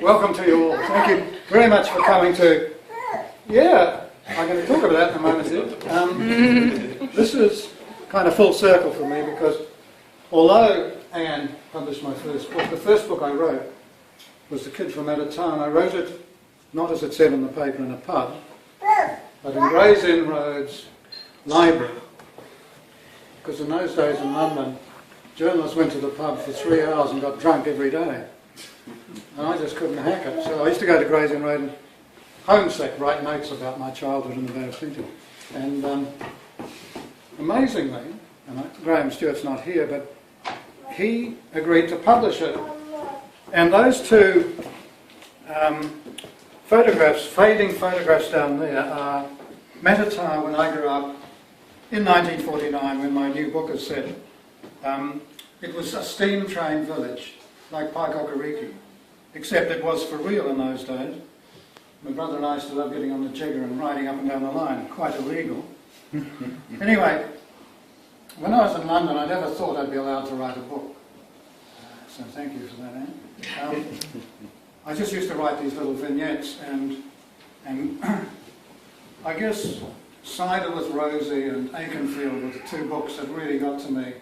Welcome to you all. Thank you very much for coming to... Yeah, I'm going to talk about that in a moment here. This is kind of full circle for me because although Anne published my first book, the first book I wrote was The Kid from Out of Town. I wrote it not as it said in the paper in a pub, but in Gray's Inn Road's library. Because in those days in London, journalists went to the pub for 3 hours and got drunk every day. And I just couldn't hack it. So I used to go to Gray's Inn Road and homesick, write notes about my childhood and about printing. And amazingly, and Graham Stewart's not here, but he agreed to publish it. And those two photographs, fading photographs down there, are Matata when I grew up in 1949 when my new book is set. It was a steam train village, like Paikokariki, except it was for real in those days. My brother and I used to love getting on the jigger and riding up and down the line, quite illegal. Anyway, when I was in London, I never thought I'd be allowed to write a book. So thank you for that, Anne. I just used to write these little vignettes, and I guess Cider with Rosie and Aikenfield were the two books that really got to me,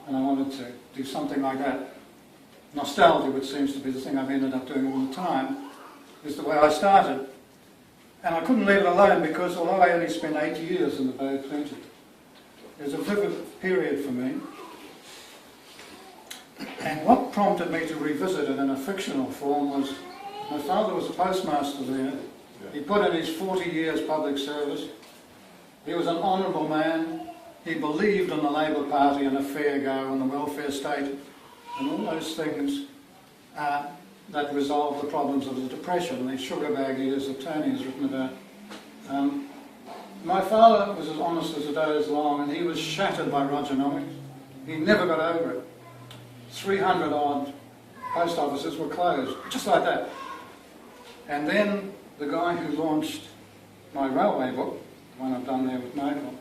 and I wanted to do something like that. Nostalgia, which seems to be the thing I've ended up doing all the time, is the way I started. And I couldn't leave it alone because although I only spent 8 years in the Bay of Plenty, it was a vivid period for me. And what prompted me to revisit it in a fictional form was my father was a postmaster there. He put in his 40 years public service. He was an honourable man. He believed in the Labour Party and a fair go and the welfare state and all those things that resolved the problems of the Depression. The sugar bag eaters that Tony has written about. My father was as honest as a day is long, and he was shattered by Rogernomics. He never got over it. 300 odd post offices were closed, just like that. And then the guy who launched my railway book, the one I've done there with Michael,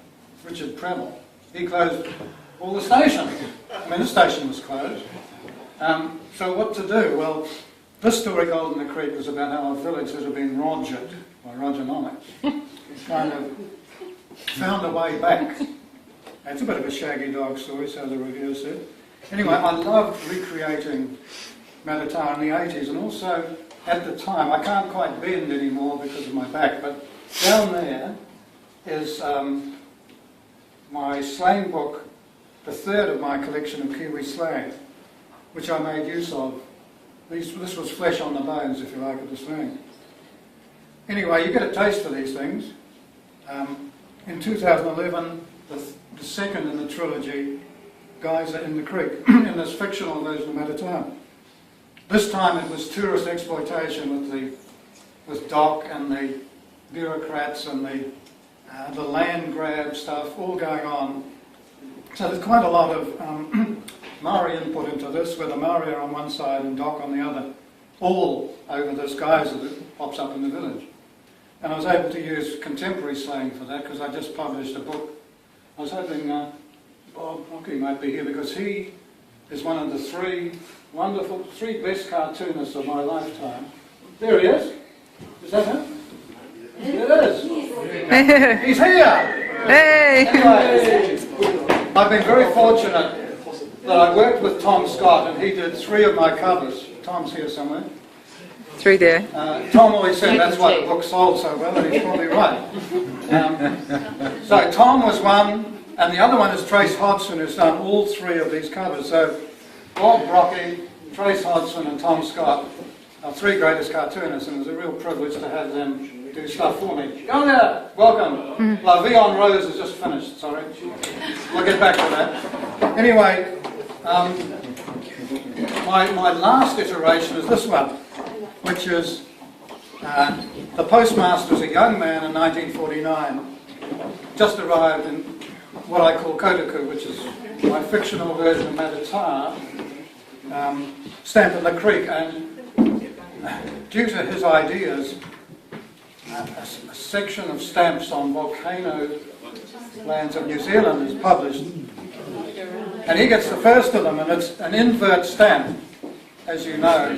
Richard Preble, he closed all the stations. I mean, the station was closed. So what to do? Well, this story, Golden the Creek, was about how a village that had been rogered by Rogernomics kind of found a way back. It's a bit of a shaggy dog story, so the reviewer said. Anyway, I loved recreating Matata in the 80s, and also at the time, I can't quite bend anymore because of my back, but down there is my slang book, the third of my collection of Kiwi slang, which I made use of. This was flesh on the bones, if you like, of the slang. Anyway, you get a taste for these things. In 2011, the second in the trilogy, Geyser in the Creek, in this fictional version of Matata. This time it was tourist exploitation with Doc and the bureaucrats and the land grab stuff all going on. So there's quite a lot of Maori input into this, with the Maori are on one side and Doc on the other, all over this geyser that pops up in the village. And I was able to use contemporary slang for that because I just published a book. I was hoping Bob Rocky might be here because he is one of the three best cartoonists of my lifetime. There he is. Is that him? It is. He's here. Hey. Anyway, I've been very fortunate that I worked with Tom Scott and he did 3 of my covers. Tom's here somewhere. Through there. Tom always said that's why the book sold so well, and he's probably right. So Tom was one, and the other one is Trace Hodgson, who's done all 3 of these covers. So Bob Brocky, Trace Hodgson and Tom Scott are 3 greatest cartoonists, and it was a real privilege to have them do stuff for me. Go there, welcome. La Vie en Rose is just finished, sorry. We'll get back to that. Anyway, my last iteration is this one, which is the postmaster is a young man in 1949, just arrived in what I call Kotaku, which is my fictional version of Matata, stamped in the creek, and due to his ideas, a section of stamps on volcano lands of New Zealand is published, and he gets the first of them, and it's an invert stamp, as you know.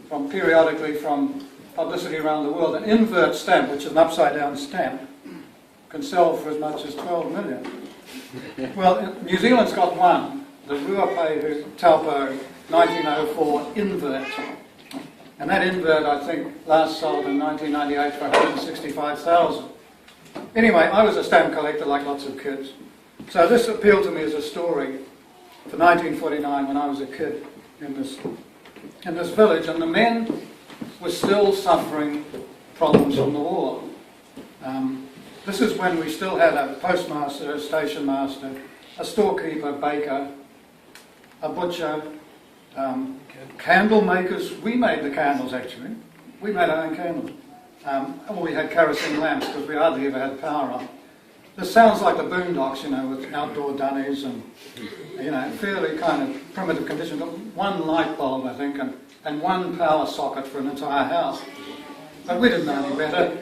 periodically from publicity around the world. An invert stamp, which is an upside-down stamp, can sell for as much as 12 million. Well, New Zealand's got one, the Ruapehu Taupo 1904 invert. And that invert, I think, last sold in 1998 for 165,000. Anyway, I was a stamp collector like lots of kids. So this appealed to me as a story for 1949 when I was a kid in this village, and the men were still suffering problems from the war. This is when we still had a postmaster, a station master, a storekeeper, baker, a butcher, candle makers. We made the candles, actually. We made our own candles. Or we had kerosene lamps because we hardly ever had power on. This sounds like the Boondocks, you know, with outdoor dunnies and, you know, fairly kind of primitive conditions. One light bulb, I think, and one power socket for an entire house. But we didn't know any better.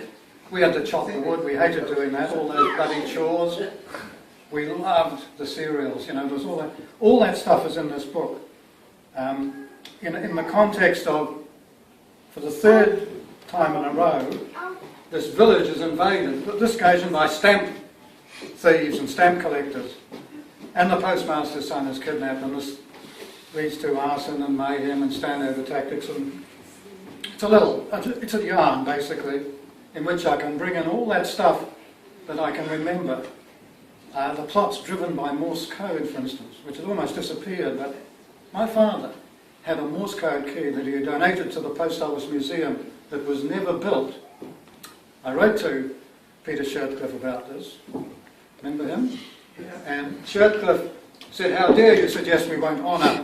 We had to chop the wood. We hated doing that, all those bloody chores. We loved the cereals, you know, there was all that stuff is in this book. In the context of, for the third time in a row, this village is invaded, but this occasion by stamp thieves and stamp collectors. And the postmaster's son is kidnapped, and this leads to arson and mayhem and standover tactics. And it's a yarn, basically, in which I can bring in all that stuff that I can remember. The plot's driven by Morse code, for instance, which has almost disappeared, but my father had a Morse code key that he had donated to the Post Office Museum that was never built. I wrote to Peter Shirtcliffe about this. Remember him? Yeah. And Shirtcliffe said, "How dare you suggest we won't honour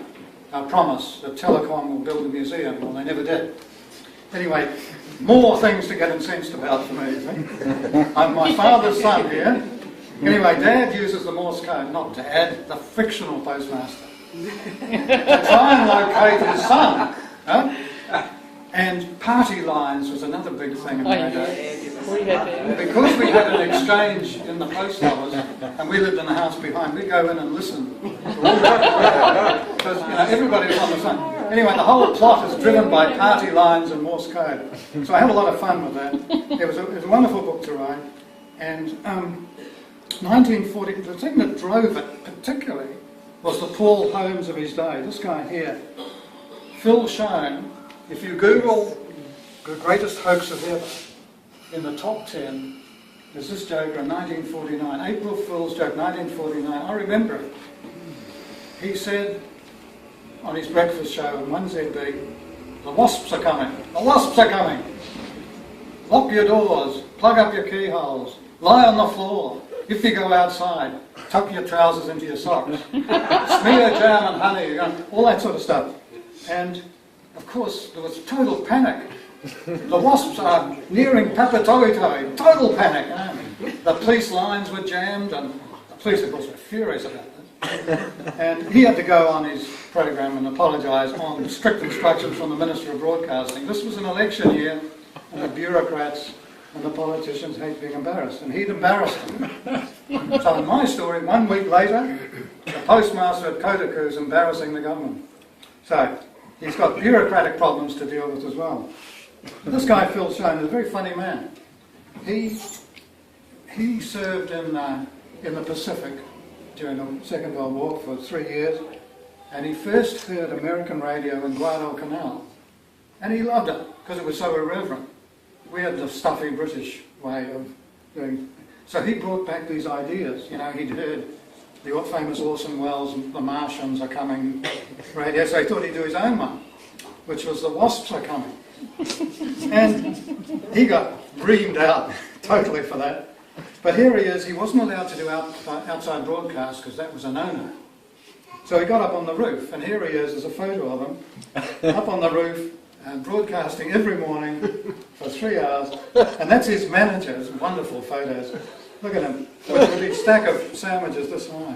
our promise that Telecom will build a museum?" Well, they never did. Anyway, more things to get incensed about for me, you think? I'm my father's son here. Anyway, Dad uses the Morse code, not Dad, the fictional postmaster, to try and locate his son. Huh? And party lines was another big thing in my day. Because we had an exchange in the post office, and we lived in the house behind, we'd go in and listen. Because everybody was on the phone. Anyway, the whole plot is driven by party lines and Morse code. So I had a lot of fun with that. It was a wonderful book to write. And 1940, the thing that drove it particularly was the Paul Holmes of his day. This guy here, Phil Shone. If you Google the greatest hoaxes ever, in the top 10, there's this joke in 1949, April Fool's joke, 1949. I remember it. He said on his breakfast show on 1ZB, "The wasps are coming. The wasps are coming. Lock your doors. Plug up your keyholes. Lie on the floor. If you go outside, tuck your trousers into your socks. Smear jam and honey." All that sort of stuff. And of course, there was total panic. The wasps are nearing Papatoetoe. Total panic. The police lines were jammed, and the police, of course, were furious about this. And he had to go on his program and apologise on strict instructions from the Minister of Broadcasting. This was an election year, and the bureaucrats and the politicians hate being embarrassed, and he'd embarrassed them. So in my story, 1 week later, the postmaster at Kotaku is embarrassing the government. So he's got bureaucratic problems to deal with as well. But this guy, Phil Shone, is a very funny man. He served in the Pacific during the Second World War for 3 years, and he first heard American radio in Guadalcanal, and he loved it because it was so irreverent. We had the stuffy British way of doing. So he brought back these ideas. He'd heard the famous Orson Welles, "The Martians are coming" radio, so he thought he'd do his own one, which was "The Wasps are coming." And he got reamed out totally for that. But here he is, he wasn't allowed to do outside broadcast because that was a no-no. So he got up on the roof, and here he is, there's a photo of him, up on the roof, broadcasting every morning for 3 hours, and that's his manager. It's wonderful photos. Look at him, with a stack of sandwiches this high.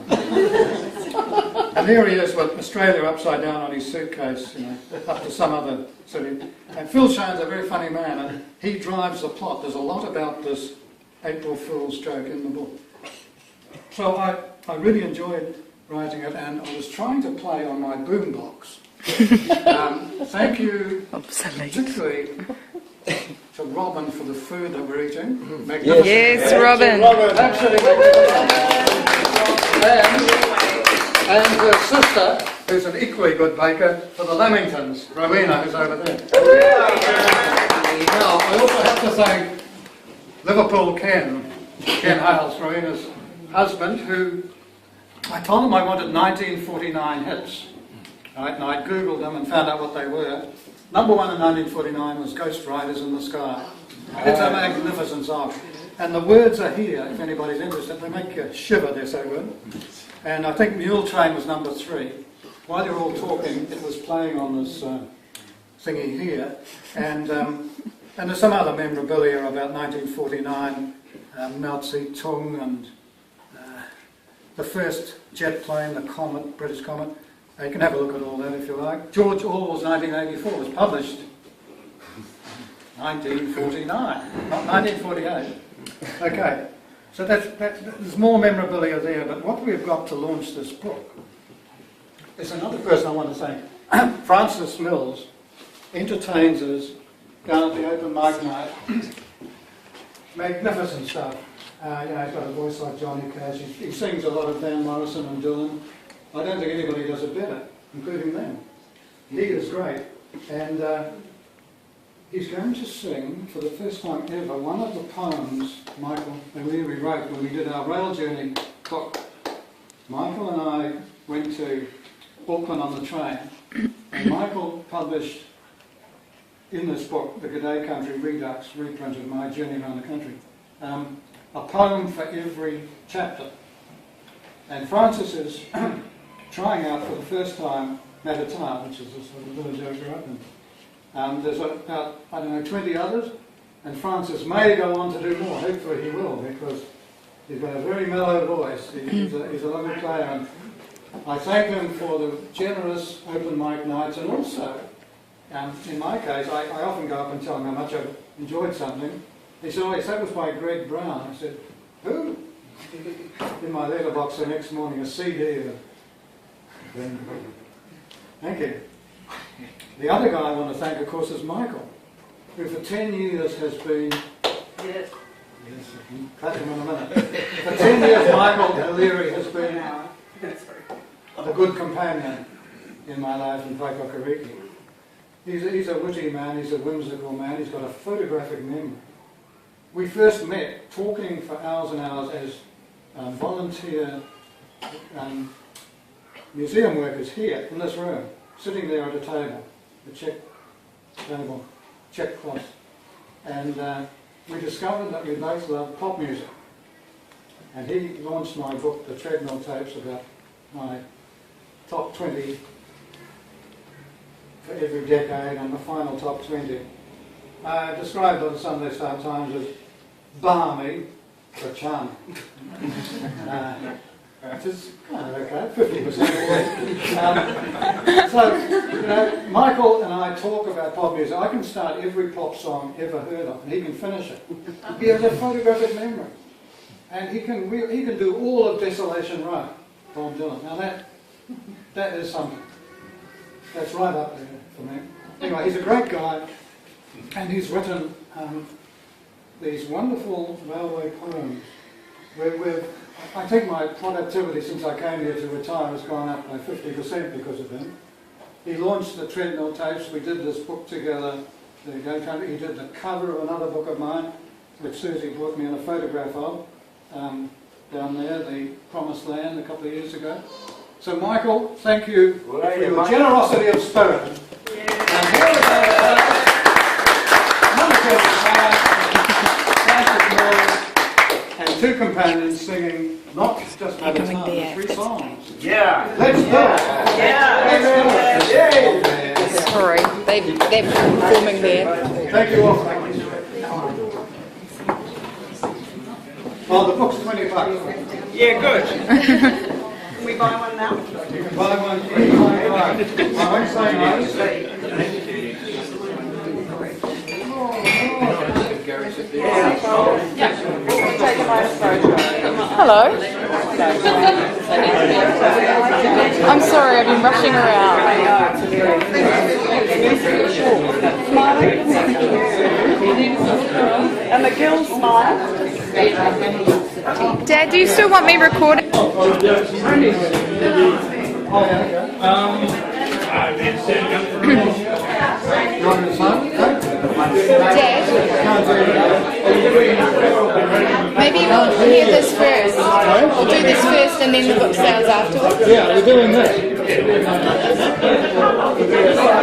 And here he is with Australia upside down on his suitcase, up to some other city. And Phil Shone's a very funny man, and he drives the plot. There's a lot about this April Fool's joke in the book. So I really enjoyed writing it, and I was trying to play on my boombox. Thank you Obsolete. particularly to Robin for the food that we're eating. Yes, Robin. Absolutely magnificent. And her sister, who's an equally good baker, for the Lamingtons, Rowena, who's over there. Now, I also have to thank Liverpool Ken Hales, Rowena's husband, who I told him I wanted 1949 hits. Right, and I googled them and found out what they were. Number one in 1949 was Ghost Riders in the Sky. It's a magnificent song. And the words are here, if anybody's interested. They make you shiver, they're so good. And I think Mule Train was number 3. While you're all talking, it was playing on this thingy here. And there's some other memorabilia about 1949, Mao Zedong and the first jet plane, the Comet, British Comet. You can have a look at all that if you like. George Orwell's 1984 was published 1949, not 1948. Okay, so there's more memorabilia there, but what we've got to launch this book is another person I want to thank. Francis Mills entertains us down at the open mic night. Magnificent stuff. He's got a voice like Johnny Cash. He sings a lot of Van Morrison and Dylan. I don't think anybody does it better, including them. He is great. And he's going to sing, for the first time ever, one of the poems Michael O'Leary wrote when we did our rail journey book. Michael and I went to Auckland on the train, and Michael published in this book, The G'day Country Redux, reprinted my journey around the country, a poem for every chapter. And Francis is trying out for the first time Matatā, which is this little village I grew up in. There's about, 20 others, and Francis may go on to do more. Hopefully he will, because he's got a very mellow voice. He's a lovely player, and I thank him for the generous open mic nights, and also, in my case, I often go up and tell him how much I've enjoyed something. He said, "Oh, that was by Greg Brown." I said, "Who?" In my letterbox the next morning, a CD of Thank you. The other guy I want to thank, of course, is Michael, who for 10 years has been... Yes, clap him in a minute. For 10 years, Michael O'Leary has been a good companion in my life in Whakakariki. He's a witty man, he's a whimsical man, he's got a photographic memory. We first met talking for hours and hours as volunteer museum workers here in this room, sitting there at a table, a check cloth. And we discovered that we both loved pop music. And he launched my book, The Treadmill Tapes, about my top 20 for every decade and the final top 20. I described on the Sunday Star Times as balmy but charming. Which is kind of okay, 50%. So, Michael and I talk about pop music. I can start every pop song ever heard of, and he can finish it. He has a photographic memory. And he can do all of Desolation Row, Bob Dylan. Now that is something. That's right up there for me. Anyway, he's a great guy, and he's written these wonderful railway poems where I think my productivity since I came here to retire has gone up by 50% because of him. He launched the Treadmill Tapes. We did this book together. He did the cover of another book of mine, which Susie brought me in a photograph of, down there, The Promised Land, a couple of years ago. So Michael, thank you for your generosity of spirit. Yeah. And here we go. And two companions singing not just Matatā, but 3 songs. Yeah. Let's go. Yeah. Sorry, they're performing there. Thank you all. Well, the book's $20. Yeah, good. Can we buy one now? You can buy one for $25. I won't say no. Take a nice photo. Hello. I'm sorry, I've been rushing around. A McGill smile. Dad, do you still want me recording? Dad, maybe we'll hear this first. We'll do this first and then the book sales afterwards. Yeah, we're doing this.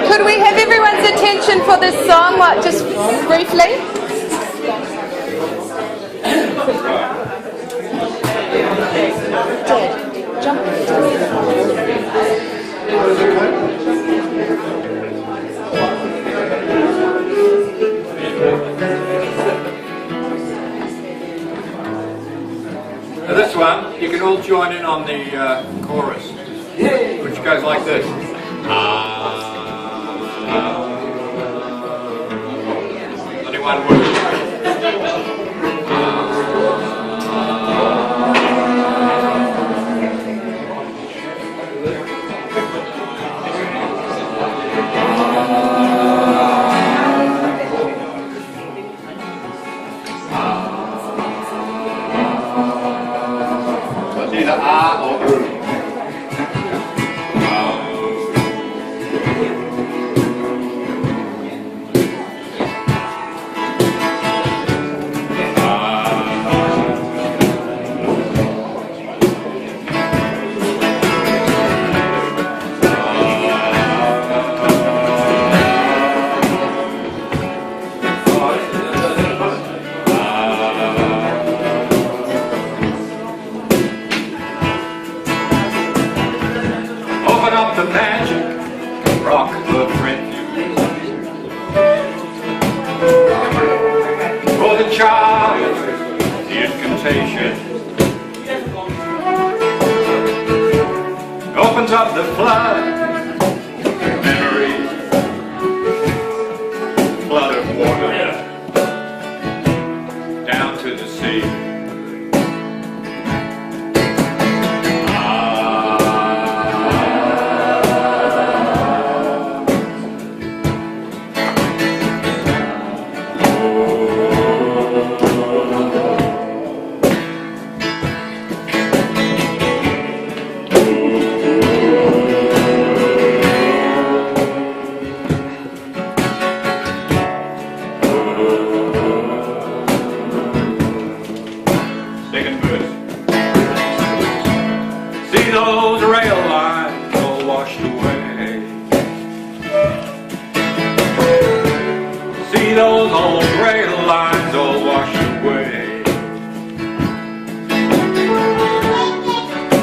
Could we have everyone's attention for this song, just briefly? Dad, jump. Now this one, you can all join in on the chorus, which goes like this. Only one word. Either ah or open up the magic, rock the print. For the child, the incantation opens up the flood, memories, flood of water down to the sea. Second verse. See those rail lines all washed away. See those old rail lines all washed away.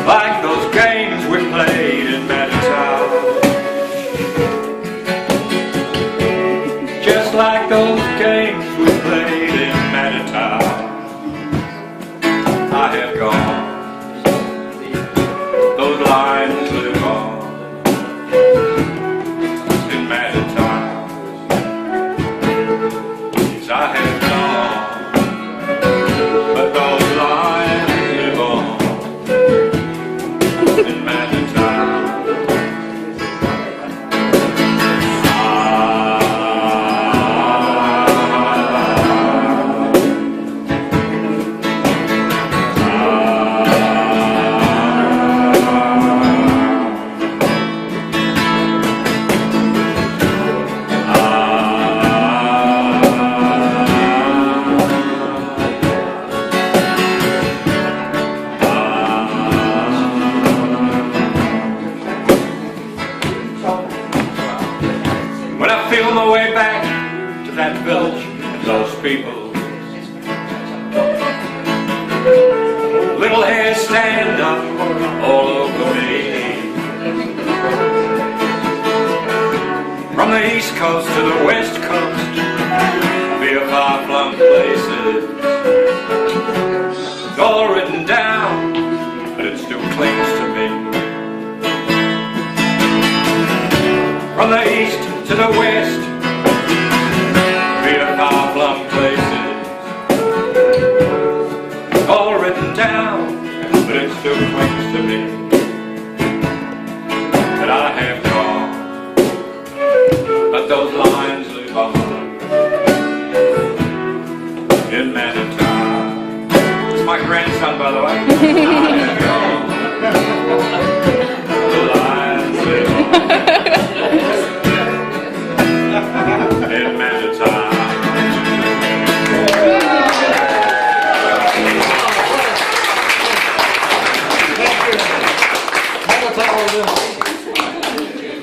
Like those games we played in Madison. Just like those games we played in Madison. I have gone, those lines live on in matter times. Yes, I have gone, but those lines live on in matter times. When I feel my way back to that village and those people, little hairs stand up all over me. From the east coast to the west coast, via far-flung places, it's all written down, but it still clings to me. From the east to the west, via far-flung places, all written down, in Manitoba. It's my grandson, by the way.